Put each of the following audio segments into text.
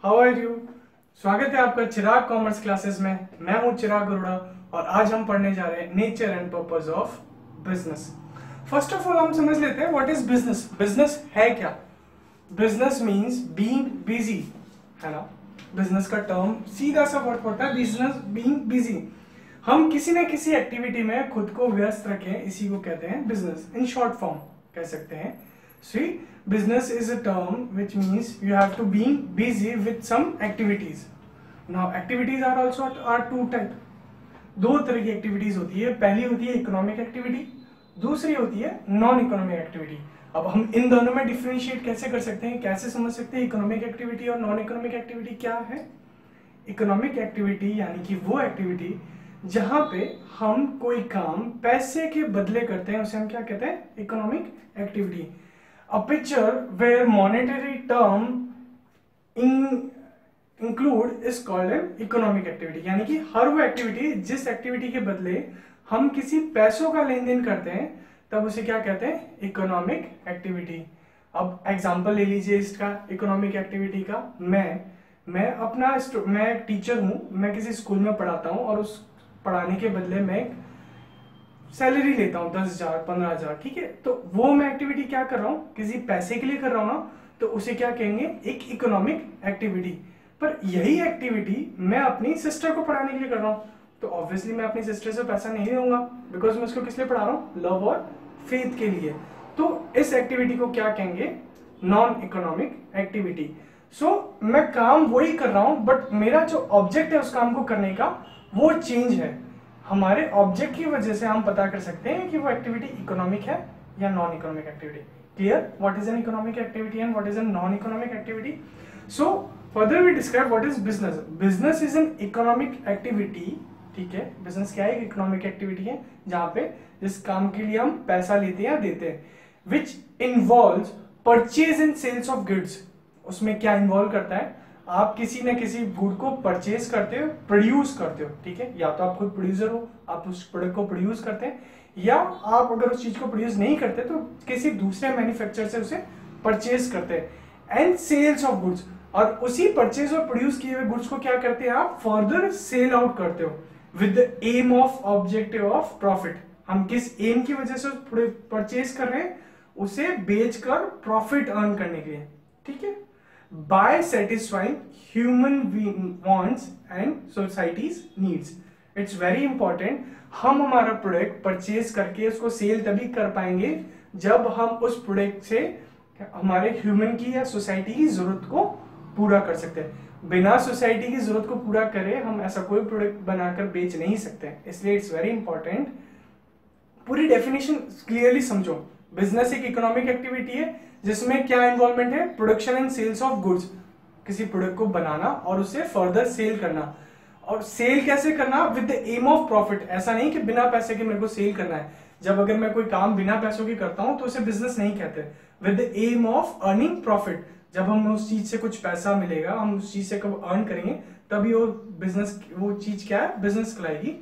How are you. स्वागत है आपका चिराग कॉमर्स क्लासेस में। मैं हूं चिराग गरुड़ा और आज हम पढ़ने जा रहे हैं nature and purpose of business. First of all हम समझ लेते हैं व्हाट इज बिजनेस। बिजनेस है क्या? बिजनेस मीन्स बीइंग बिजी, है ना। बिजनेस का टर्म सीधा सा वर्ड पड़ता है बिजनेस, बीइंग बिजी। हम किसी न किसी एक्टिविटी में खुद को व्यस्त रखें, इसी को कहते हैं बिजनेस। इन शॉर्ट फॉर्म कह सकते हैं। See, business is a term which means you have to be busy with some activities. Now, activities are also are two type. दो तरह की एक्टिविटीज होती है। पहली होती है इकोनॉमिक एक्टिविटी, दूसरी होती है नॉन इकोनॉमिक एक्टिविटी। अब हम इन दोनों में डिफरेंशिएट कैसे कर सकते हैं, कैसे समझ सकते हैं इकोनॉमिक एक्टिविटी और नॉन इकोनॉमिक एक्टिविटी क्या है? इकोनॉमिक एक्टिविटी यानी कि वो एक्टिविटी जहां पे हम कोई काम पैसे के बदले करते हैं, उसे हम क्या कहते हैं? Economic activity. A picture where monetary term include is called an economic activity। यानी कि हर वो एक्टिविटी जिस एक्टिविटी के बदले हम किसी पैसों का लेन देन करते हैं, तब उसे क्या कहते हैं? Economic activity. अब एग्जांपल ले लीजिए इसका इकोनॉमिक एक्टिविटी का। मैं एक टीचर हूं, मैं किसी स्कूल में पढ़ाता हूं और उस पढ़ाने के बदले मैं सैलरी लेता हूँ 10,000 15,000, ठीक है। तो वो मैं एक्टिविटी क्या कर रहा हूँ? किसी पैसे के लिए कर रहा हूँ ना, तो उसे क्या कहेंगे? एक इकोनॉमिक एक्टिविटी। पर यही एक्टिविटी मैं अपनी सिस्टर को पढ़ाने के लिए कर रहा हूँ, तो ऑब्वियसली मैं अपनी सिस्टर से पैसा नहीं लूंगा, बिकॉज मैं उसको किस लिए पढ़ा रहा हूँ? लव और फेथ के लिए। तो इस एक्टिविटी को क्या कहेंगे? Non economic activity. सो मैं काम वही कर रहा हूँ, बट मेरा जो ऑब्जेक्ट है उस काम को करने का वो चेंज है। हमारे ऑब्जेक्ट की वजह से हम पता कर सकते हैं कि वो एक्टिविटी इकोनॉमिक है या non economic activity. Clear? What is an economic activity and what is an non economic activity. So further we describe what is business. Business is an economic activity, ठीक है। बिजनेस क्या है? Economic activity है जहां पे जिस काम के लिए हम पैसा लेते हैं या देते हैं, which involves purchase and sales of goods. उसमें क्या इन्वॉल्व करता है? आप किसी न किसी गुड को परचेज करते हो, प्रोड्यूस करते हो, ठीक है। या तो आप खुद प्रोड्यूसर हो, आप उस प्रोडक्ट को प्रोड्यूस करते हैं, या आप अगर उस चीज को प्रोड्यूस नहीं करते तो किसी दूसरे मैन्युफैक्चरर से उसे परचेज करते हैं। एंड सेल्स ऑफ गुड्स, और उसी परचेज और प्रोड्यूस किए हुए गुड्स को क्या करते हैं? आप फर्दर सेल आउट करते हो with the aim of objective of profit. हम किस एम की वजह से परचेज कर रहे हैं? उसे बेचकर प्रॉफिट अर्न करने के लिए, ठीक है। by satisfying human wants and society's needs। It's very important। हम हमारा प्रोडक्ट परचेज करके उसको सेल तभी कर पाएंगे जब हम उस प्रोडक्ट से हमारे ह्यूमन की या सोसाइटी की जरूरत को पूरा कर सकते हैं। बिना सोसाइटी की जरूरत को पूरा करे हम ऐसा कोई प्रोडक्ट बनाकर बेच नहीं सकते। इसलिए इट्स वेरी इंपॉर्टेंट, पूरी डेफिनेशन क्लियरली समझो। बिजनेस एक इकोनॉमिक एक्टिविटी है जिसमें क्या इन्वॉल्वमेंट है? Production and sales of goods. किसी प्रोडक्ट को बनाना और उसे फर्दर सेल करना। और सेल कैसे करना? With the aim of profit. ऐसा नहीं कि बिना पैसे के मेरे को सेल करना है। जब अगर मैं कोई काम बिना पैसों के करता हूं तो उसे बिजनेस नहीं कहते। With the aim of earning profit. जब हम उस चीज से कुछ पैसा मिलेगा, हम उस चीज से कब अर्न करेंगे, तभी वो बिजनेस, वो चीज क्या है? बिजनेस कहलाएगी।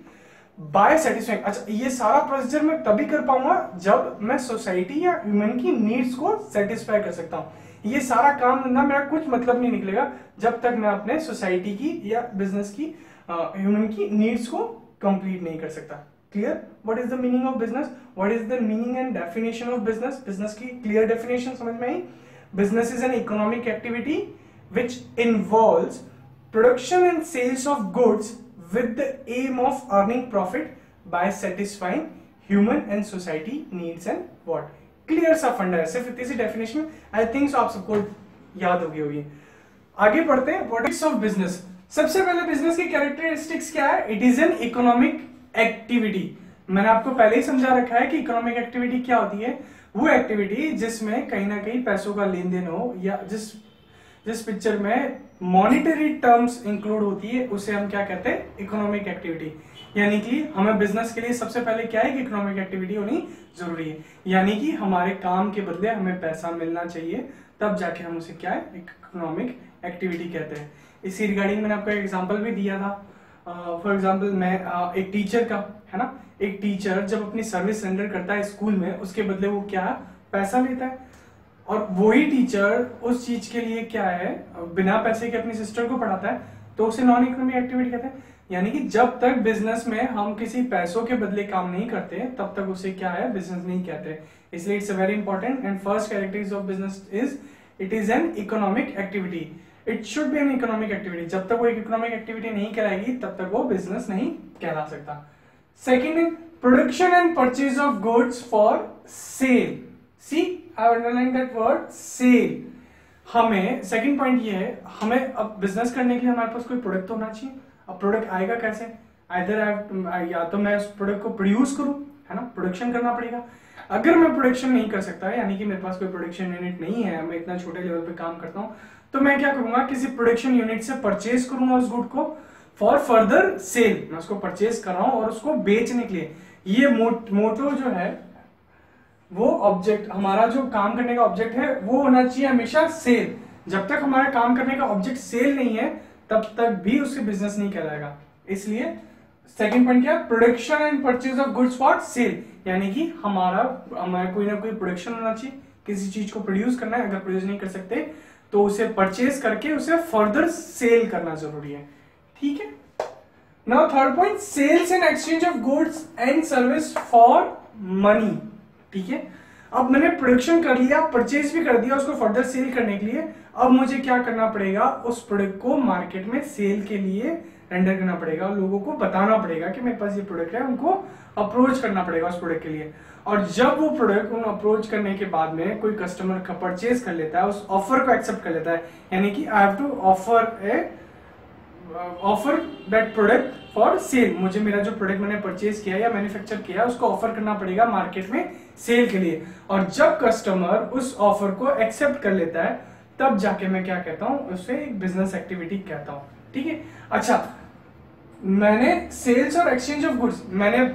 By satisfying. अच्छा, ये सारा प्रोसीजर मैं तभी कर पाऊंगा जब मैं सोसाइटी या ह्यूमन की नीड्स को सेटिस्फाई कर सकता हूं। ये सारा काम धंधा मेरा कुछ मतलब नहीं निकलेगा जब तक मैं अपने सोसाइटी की या बिजनेस की, ह्यूमन की नीड्स को कंप्लीट नहीं कर सकता। Clear? What is the meaning of business? What is the meaning and definition of business? Business की क्लियर डेफिनेशन समझ में आई? Business is an economic activity which involves production and sales of goods with the aim of earning profit by satisfying human and society needs and what। Clear सा फंडा है, सिर्फ इतनी सी definition. I think so आप सबको याद होगी। आगे बढ़ते हैं। What is of business. सबसे पहले बिजनेस की कैरेक्टरिस्टिक्स क्या है? It is an economic activity. मैंने आपको पहले ही समझा रखा है कि इकोनॉमिक एक्टिविटी क्या होती है। वो एक्टिविटी जिसमें कहीं ना कहीं पैसों का लेन देन हो, या जिस पिक्चर में मॉनिटरी टर्म्स इंक्लूड होती है, उसे हम क्या कहते हैं? Economic activity. यानी कि हमें बिजनेस के लिए सबसे पहले क्या है कि इकोनॉमिक एक्टिविटी होनी जरूरी है। यानी कि हमारे काम के बदले हमें पैसा मिलना चाहिए, तब जाके हम उसे क्या है? इकोनॉमिक एक्टिविटी कहते हैं। इसी रिगार्डिंग मैंने आपको एक एग्जांपल भी दिया था। फॉर एग्जांपल मैं एक टीचर का, है ना, एक टीचर जब अपनी सर्विस रेंडर करता है स्कूल में, उसके बदले वो क्या पैसा लेता है। और वही टीचर उस चीज के लिए क्या है, बिना पैसे के अपनी सिस्टर को पढ़ाता है, तो उसे नॉन इकोनॉमिक एक्टिविटी कहते हैं। यानी कि जब तक बिजनेस में हम किसी पैसों के बदले काम नहीं करते तब तक उसे क्या है, बिजनेस नहीं कहते। इसलिए it's a very important and first characteristic of business is it is an economic activity. It should be N economic activity. जब तक वो एक इकोनॉमिक एक्टिविटी नहीं कहलाएगी तब तक वो बिजनेस नहीं कहला सकता। Second, production and purchase of goods for sale. See I underline that word sale. हमें सेकंड पॉइंट ये है, हमें अब बिजनेस करने के लिए हमारे पास कोई प्रोडक्ट तो होना चाहिए। अब प्रोडक्ट आएगा कैसे? या तो मैं उस प्रोडक्ट को प्रोड्यूस करूं, है ना, प्रोडक्शन करना पड़ेगा। अगर मैं प्रोडक्शन नहीं कर सकता, यानी कि मेरे पास कोई प्रोडक्शन यूनिट नहीं है, मैं इतना छोटे लेवल पे काम करता हूं, तो मैं क्या करूंगा, किसी प्रोडक्शन यूनिट से परचेज करूंगा उस गुड को फॉर फर्दर सेल। मैं उसको परचेज कर रहा हूं और उसको बेचने के लिए। ये मोटो जो है वो ऑब्जेक्ट, हमारा जो काम करने का ऑब्जेक्ट है वो होना चाहिए हमेशा सेल। जब तक हमारा काम करने का ऑब्जेक्ट सेल नहीं है तब तक भी उसके बिजनेस नहीं कहलाएगा। इसलिए सेकंड पॉइंट क्या है, production and purchase of goods for cell. यानी कि हमारा कोई ना कोई प्रोडक्शन होना चाहिए, किसी चीज को प्रोड्यूस करना है। अगर प्रोड्यूस नहीं कर सकते तो उसे परचेज करके उसे फर्दर सेल करना जरूरी है। ठीक है। Now third point, sales and exchange of goods and service for money. ठीक है। अब मैंने प्रोडक्शन कर लिया, परचेज भी कर दिया उसको फर्दर सेल करने के लिए। अब मुझे क्या करना पड़ेगा, उस प्रोडक्ट को मार्केट में सेल के लिए रेंडर करना पड़ेगा, लोगों को बताना पड़ेगा कि मेरे पास ये प्रोडक्ट है, उनको अप्रोच करना पड़ेगा उस प्रोडक्ट के लिए। और जब वो प्रोडक्ट उन अप्रोच करने के बाद में कोई कस्टमर का परचेज कर लेता है, उस ऑफर को एक्सेप्ट कर लेता है, यानी कि I have to offer that product for sale. मुझे मेरा जो प्रोडक्ट मैंने परचेज किया या मैन्युफैक्चर किया उसको ऑफर करना पड़ेगा मार्केट में सेल के लिए। और जब कस्टमर उस ऑफर को एक्सेप्ट कर लेता है तब जाके मैं क्या कहता हूं, उसे एक बिजनेस एक्टिविटी कहता हूं। ठीक है। अच्छा, मैंने सेल्स और एक्सचेंज ऑफ गुड्स, मैंने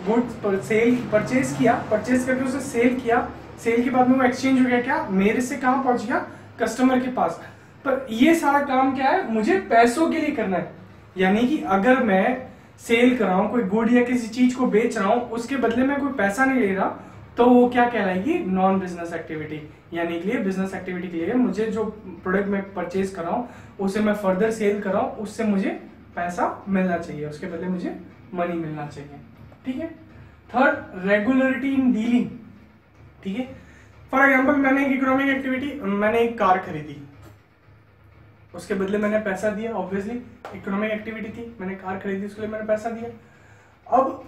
गुड्स सेल परचेज किया, परचेज करके उसे सेल किया, सेल के बाद में वो एक्सचेंज हो गया, क्या मेरे से कहां पहुंच गया, कस्टमर के पास। पर ये सारा काम क्या है, मुझे पैसों के लिए करना है। यानी कि अगर मैं सेल कर रहा हूं, कोई गुड या किसी चीज को बेच रहा हूं, उसके बदले में कोई पैसा नहीं ले रहा, तो वो क्या कहलाएगी, नॉन बिजनेस एक्टिविटी। यानी कि बिजनेस एक्टिविटी के लिए मुझे जो प्रोडक्ट मैं परचेज कर रहा हूं उसे मैं फर्दर सेल कर रहा हूं, उससे मुझे पैसा मिलना चाहिए, उसके बदले मुझे मनी मिलना चाहिए। ठीक है। Third, regularity in dealing. ठीक है। फॉर एग्जाम्पल, मैंने एक इकोनॉमिक एक्टिविटी, मैंने एक कार खरीदी, उसके बदले मैंने पैसा दिया, ऑब्वियसली इकोनॉमिक एक्टिविटी थी, मैंने कार खरीदी, उसके लिए मैंने पैसा दिया। अब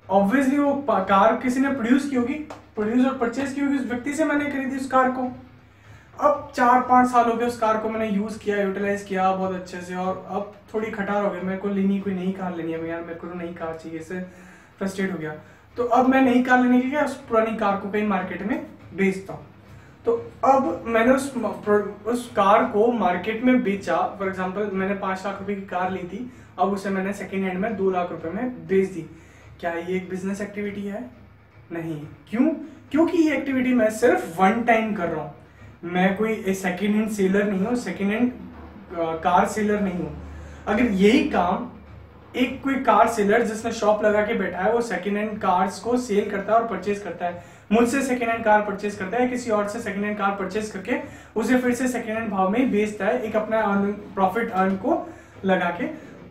ऑब्वियसली वो कार किसी ने प्रोड्यूस की होगी, प्रोड्यूस और परचेज की होगी, उस व्यक्ति से मैंने खरीदी उस कार को। अब 4-5 साल हो गए उस कार को मैंने यूज किया, यूटिलाइज किया बहुत अच्छे से, और अब थोड़ी खटार हो गई, मेरे को लेनी, कोई नई कार लेनी है यार, मेरे को तो नई कार चाहिए, इससे फ्रस्ट्रेट हो गया। तो अब मैं नई कार लेने के लिए उस पुरानी कार को कहीं मार्केट में बेचता हूँ। तो अब मैंने उस कार को मार्केट में बेचा। फॉर एग्जांपल, मैंने 5 लाख रुपए की कार ली थी, अब उसे मैंने सेकेंड हैंड में 2 लाख रुपए में बेच दी। क्या ये एक बिजनेस एक्टिविटी है? नहीं। क्यों? क्योंकि ये एक्टिविटी मैं सिर्फ वन टाइम कर रहा हूं। मैं कोई सेकेंड हैंड सेलर नहीं हूं, सेकेंड हैंड कार सेलर नहीं हूं। अगर यही काम एक कोई कार सेलर जिसने शॉप लगा के बैठा है, वो सेकेंड हैंड कार्स को सेल करता है और परचेज करता है, मुझसे सेकेंड हैंड कार परचेज करता है, किसी और से सेकेंड हैंड कार परचेज करके उसे फिर से सेकेंड हैंड भाव में बेचता है, एक अपना प्रॉफिट अर्न को लगा के,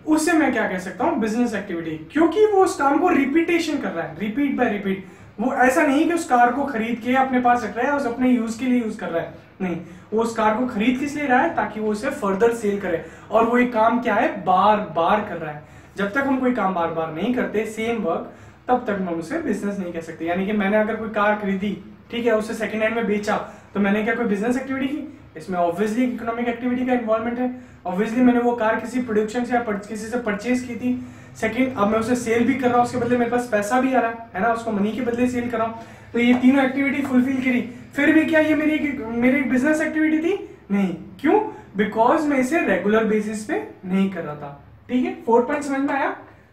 उससे मैं क्या कह सकता हूं, बिजनेस एक्टिविटी। क्योंकि वो उस काम को रिपीटेशन कर रहा है, रिपीट बाय रिपीट। वो ऐसा नहीं कि उस कार को खरीद के अपने पास रख रहा है, उस अपने यूज के लिए यूज कर रहा है, नहीं, वो उस कार को खरीद किस लिए रहा है, ताकि वो उसे फर्दर सेल करे। और वो एक काम क्या है, बार बार कर रहा है। जब तक हम कोई काम बार बार नहीं करते, सेम वर्क, तब तक हम उसे बिजनेस नहीं कह सकते। यानी कि मैंने अगर कोई कार खरीदी, ठीक है, उसे सेकंड हैंड में बेचा, तो मैंने क्या कोई बिजनेस एक्टिविटी की? इसमें ऑब्वियसली इकोनॉमिक एक्टिविटी का इन्वॉल्वमेंट है। ऑब्वियसली मैंने वो कार किसी प्रोडक्शन से या किसी से परचेज की थी। सेकंड, अब मैं उसे सेल भी कर रहा हूँ, उसके बदले मेरे पास पैसा भी आ रहा है ना, उसको मनी के बदले सेल कर रहा हूँ। तो ये तीनों एक्टिविटी फुलफिल करी, फिर भी क्या ये मेरी बिजनेस एक्टिविटी थी? नहीं। क्यों? बिकॉज मैं इसे रेगुलर बेसिस पे नहीं कर रहा था। ठीक है। 4 पॉइंट समझ में आया?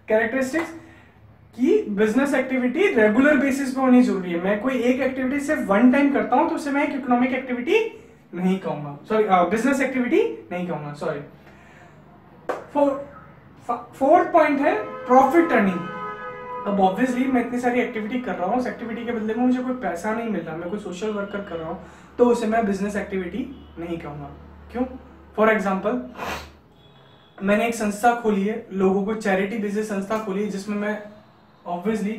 कैरेक्टरिस्टिक्स कि बिजनेस एक्टिविटी रेगुलर बेसिस पे होनी जरूरी है। मैं कोई एक एक्टिविटी सिर्फ वन टाइम करता हूं तो उसे मैं एक इकोनॉमिक एक्टिविटी नहीं कहूंगा, सॉरी, बिजनेस एक्टिविटी नहीं कहूंगा, सॉरी। फोर्थ पॉइंट है प्रॉफिट अर्निंग। अब ऑब्वियसली मैं इतनी सारी एक्टिविटी कर रहा हूँ, उस एक्टिविटी के बदले में मुझे कोई पैसा नहीं मिल रहा, मैं कोई सोशल वर्कर कर रहा हूँ, तो उसे मैं बिजनेस एक्टिविटी नहीं कहूँगा। क्यों? फॉर एग्जाम्पल, मैंने एक संस्था खोली है, लोगों को चैरिटी बेसिस संस्था खोली है, जिसमें मैं ऑब्वियसली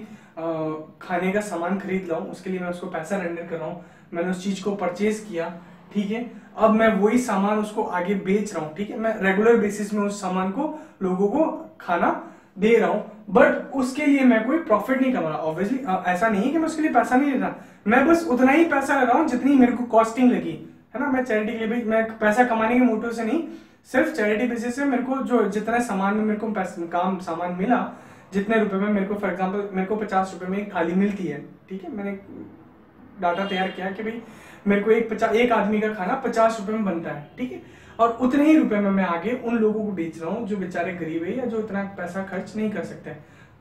खाने का सामान खरीद रहा हूँ, उसके लिए मैं उसको पैसा रेंडर कर रहा हूँ, मैंने उस चीज को परचेज किया, ठीक है, अब मैं वही सामान उसको आगे बेच रहा हूँ, ठीक है, मैं रेगुलर बेसिस में उस सामान को लोगों को खाना दे रहा हूँ, बट उसके लिए मैं कोई प्रॉफिट नहीं कमा रहा। ऑब्वियसली ऐसा नहीं कि मैं उसके लिए पैसा नहीं ले रहा, मैं बस उतना ही पैसा ले रहा हूँ जितनी मेरे को कॉस्टिंग लगी, है ना। मैं चैरिटी के लिए भी मैं पैसा कमाने के मोटिव से नहीं, सिर्फ चैरिटी बेसिस से मेरे को जो जितना सामान में मेरे को काम सामान मिला, जितने रुपए में मेरे को, फॉर एग्जांपल मेरे को 50 रुपए में एक थाली मिलती है, ठीक है, मैंने डाटा तैयार किया कि भाई मेरे को एक आदमी का खाना 50 रुपए में बनता है, ठीक है, और उतने ही रुपए में मैं आगे उन लोगों को बेच रहा हूँ जो बेचारे गरीब है या जो इतना पैसा खर्च नहीं कर सकते।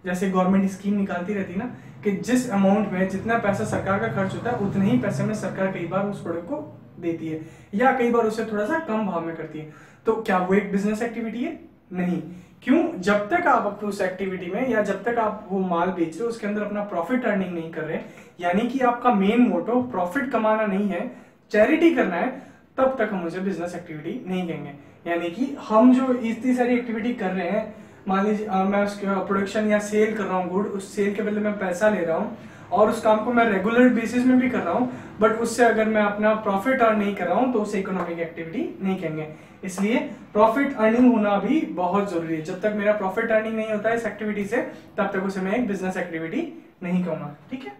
जैसे गवर्नमेंट स्कीम निकालती रहती ना कि जिस अमाउंट में जितना पैसा सरकार का खर्च होता है उतने ही पैसे में सरकार कई बार उस प्रोडक्ट को देती है, या कई बार उसे थोड़ा सा कम भाव में करती है। तो क्या वो एक बिजनेस एक्टिविटी है? नहीं। क्यों? जब तक आप उस एक्टिविटी में या जब तक आप वो माल बेच रहे हो उसके अंदर अपना प्रॉफिट अर्निंग नहीं कर रहे, यानी कि आपका मेन मोटो प्रॉफिट कमाना नहीं है, चैरिटी करना है, तब तक हम उसे बिजनेस एक्टिविटी नहीं कहेंगे। यानी कि हम जो इतनी सारी एक्टिविटी कर रहे हैं, मान लीजिए मैं उसके प्रोडक्शन या सेल कर रहा हूँ गुड, उस सेल के बदले में पैसा ले रहा हूँ और उस काम को मैं रेगुलर बेसिस में भी कर रहा हूँ, बट उससे अगर मैं अपना प्रॉफिट अर्न नहीं कर रहा हूँ तो उसे इकोनॉमिक एक्टिविटी नहीं कहेंगे। इसलिए प्रॉफिट अर्निंग होना भी बहुत जरूरी है। जब तक मेरा प्रॉफिट अर्निंग नहीं होता है इस एक्टिविटी से, तब तक उसे मैं एक बिजनेस एक्टिविटी नहीं कहूंगा, ठीक है।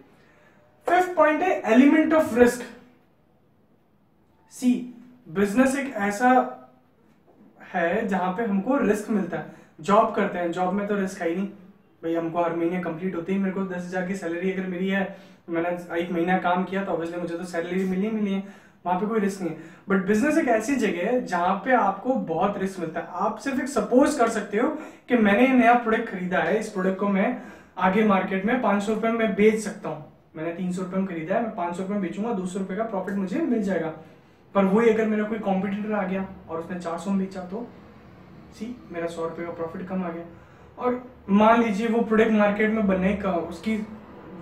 फिफ्थ पॉइंट है element of risk. See, business एक ऐसा है जहां पे हमको रिस्क मिलता है। जॉब करते हैं, जॉब में तो रिस्क है ही नहीं भाई, हमको हर महीने कंप्लीट होते ही मेरे को 10,000 की सैलरी अगर मेरी है, मैंने एक महीना काम किया तो ऑब्वियसली मुझे तो सैलरी मिली है, वहां पे कोई रिस्क नहीं है। बट बिजनेस एक ऐसी जगह है जहां पे आपको बहुत रिस्क मिलता है। आप सिर्फ एक सपोज कर सकते हो कि मैंने नया प्रोडक्ट खरीदा है, इस प्रोडक्ट को मैं आगे मार्केट में 500 रुपए में बेच सकता हूँ। मैंने 300 रुपए में खरीदा है, मैं 500 रुपए में बेचूंगा, 200 रुपए का प्रॉफिट मुझे मिल जाएगा। पर वही अगर मेरा कोई कॉम्पिटिटर आ गया और उसने 400 में बेचा तो मेरा 100 रुपए का प्रॉफिट कम आ गया। और मान लीजिए वो प्रोडक्ट मार्केट में बनने का उसकी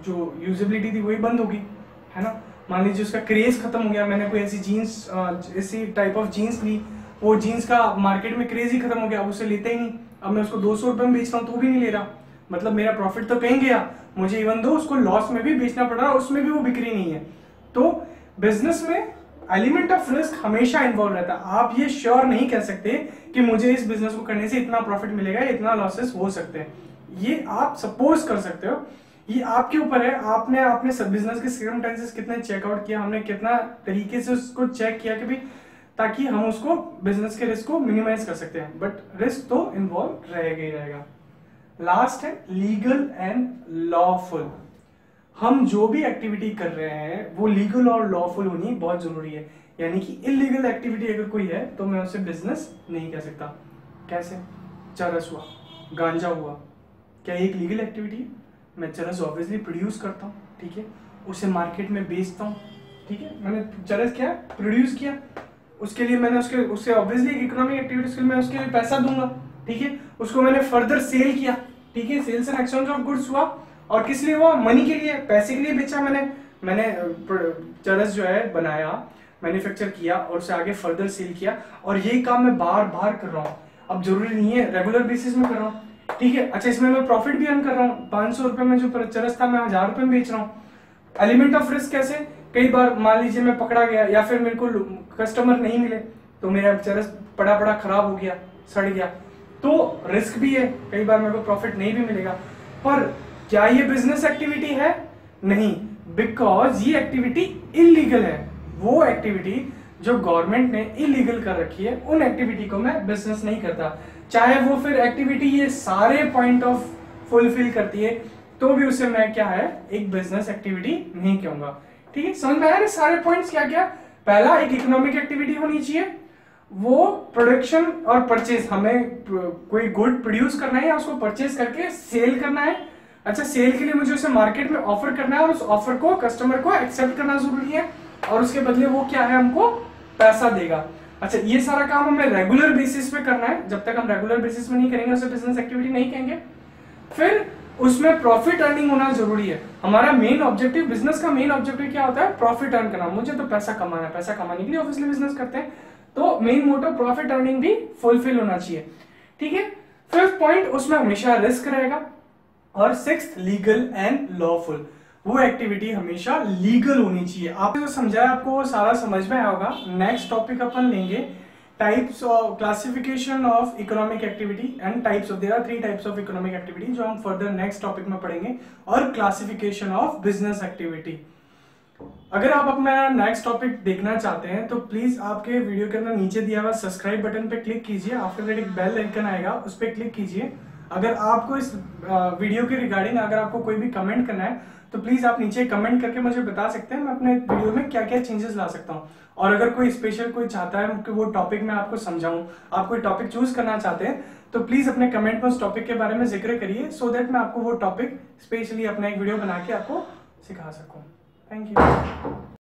जो यूजेबिलिटी थी वही बंद होगी, है ना। मान लीजिए उसका क्रेज खत्म हो गया, मैंने कोई ऐसी जीन्स ऐसी टाइप ऑफ जीन्स ली, वो जीन्स का मार्केट में क्रेज ही खत्म हो गया, अब उसे लेते ही नहीं, अब मैं उसको 200 रुपए में बेच रहा हूँ तो भी नहीं ले रहा, मतलब मेरा प्रॉफिट तो कहीं गया, मुझे इवन दो उसको लॉस में भी बेचना पड़ रहा है, उसमें भी वो बिक्री नहीं है। तो बिजनेस में एलिमेंट ऑफ रिस्क हमेशा इन्वॉल्व रहता है। आप ये श्योर नहीं कह सकते कि मुझे इस बिजनेस को करने से इतना प्रॉफिट मिलेगा, इतना लॉसेस हो सकते हैं, ये आप सपोज कर सकते हो, ये आपके ऊपर है। आपने अपने बिजनेस के सर्कमस्टेंसेस कितने चेकआउट किया, हमने कितना तरीके से उसको चेक किया कि भाई ताकि हम उसको बिजनेस के रिस्क को मिनिमाइज कर सकते हैं, बट रिस्क तो इन्वॉल्व रहेगा ही रहेगा। लास्ट है लीगल एंड लॉफुल। हम जो भी एक्टिविटी कर रहे हैं वो लीगल और लॉफुल होनी बहुत जरूरी है, यानी कि इलीगल एक्टिविटी अगर कोई है तो मैं उसे बिजनेस नहीं कह सकता। कैसे? चरस हुआ, गांजा हुआ, क्या एक लीगल एक्टिविटी है? मैं चरस ऑब्वियसली प्रोड्यूस करता हूँ, ठीक है, उसे मार्केट में बेचता हूँ, ठीक है, मैंने चरस क्या प्रोड्यूस किया, उसके लिए मैंने उससे ऑब्वियसली इकोनॉमिक एक्टिविटीज के लिए मैं उसके लिए पैसा दूंगा, ठीक है, उसको मैंने फर्दर सेल किया, ठीक है, sales and exchange of goods हुआ, और किस लिए हुआ? मनी के लिए, पैसे के लिए बेचा मैंने चरस जो है बनाया, मैन्युफैक्चर किया और उसे आगे फर्दर सेल किया, और यही काम मैं बार बार कर रहा हूँ। अब जरूरी नहीं है रेगुलर बेसिस में कर रहा हूँ, ठीक है, अच्छा इसमें मैं प्रॉफिट भी अर्न कर रहा हूँ, 500 रुपए में जो चरस था मैं 1000 रुपए में बेच रहा हूँ। एलिमेंट ऑफ रिस्क कैसे? कई बार मान लीजिए मैं पकड़ा गया या फिर मेरे को कस्टमर नहीं मिले तो मेरा चरस पड़ा पड़ा खराब हो गया, सड़ गया, तो रिस्क भी है, कई बार मेरे को प्रॉफिट नहीं भी मिलेगा। पर क्या ये बिजनेस एक्टिविटी है? नहीं, बिकॉज ये एक्टिविटी इलीगल है। वो एक्टिविटी जो गवर्नमेंट ने इलीगल कर रखी है उन एक्टिविटी को मैं बिजनेस नहीं करता, चाहे वो फिर एक्टिविटी ये सारे पॉइंट ऑफ फुलफिल करती है तो भी उसे मैं क्या है एक बिजनेस एक्टिविटी नहीं कहूंगा। ठीक है, समझ में आया सारे पॉइंट्स क्या क्या? पहला, एक इकोनॉमिक एक्टिविटी होनी चाहिए, वो प्रोडक्शन और परचेज, हमें कोई गुड प्रोड्यूस करना है या उसको परचेज करके सेल करना है। अच्छा, सेल के लिए मुझे उसे मार्केट में ऑफर करना है और उस ऑफर को कस्टमर को एक्सेप्ट करना जरूरी है, और उसके बदले वो क्या है हमको पैसा देगा। अच्छा, ये सारा काम हमें रेगुलर बेसिस पे करना है, जब तक हम रेगुलर बेसिस में नहीं करेंगे उसे बिजनेस एक्टिविटी नहीं कहेंगे। फिर उसमें प्रॉफिट अर्निंग होना जरूरी है। हमारा मेन ऑब्जेक्टिव, बिजनेस का मेन ऑब्जेक्टिव क्या होता है? प्रॉफिट अर्न करना। मुझे तो पैसा कमाना है, पैसा कमाने के लिए ऑब्वियसली बिजनेस करते हैं, तो मेन मोटो प्रॉफिट अर्निंग भी फुलफिल होना चाहिए, ठीक है। फिफ्थ पॉइंट, उसमें हमेशा रिस्क रहेगा। और सिक्स्थ, लीगल एंड लॉफुल, वो एक्टिविटी हमेशा लीगल होनी चाहिए। आपने जो समझाया आपको वो सारा समझ में आया होगा। नेक्स्ट टॉपिक अपन लेंगे types of classification of economic activity and types of, there are 3 types of economic activity जो हम फर्दर नेक्स्ट टॉपिक में पढ़ेंगे, और क्लासिफिकेशन ऑफ बिजनेस एक्टिविटी। अगर आप अपना नेक्स्ट टॉपिक देखना चाहते हैं तो प्लीज आपके वीडियो के अंदर नीचे दिया हुआ सब्सक्राइब बटन पे क्लिक कीजिए, आफ्टर दैट एक बेल आइकन आएगा उस पर क्लिक कीजिए। अगर आपको इस वीडियो के रिगार्डिंग अगर आपको कोई भी कमेंट करना है तो प्लीज आप नीचे कमेंट करके मुझे बता सकते हैं, मैं अपने वीडियो में क्या क्या चेंजेस ला सकता हूँ। और अगर कोई स्पेशल कोई चाहता है कि वो टॉपिक मैं आपको समझाऊं, आप कोई टॉपिक चूज करना चाहते हैं तो प्लीज अपने कमेंट में उस टॉपिक के बारे में जिक्र करिए, सो दैट मैं आपको वो टॉपिक स्पेशली अपना एक वीडियो बना के आपको सिखा सकूं। Thank you.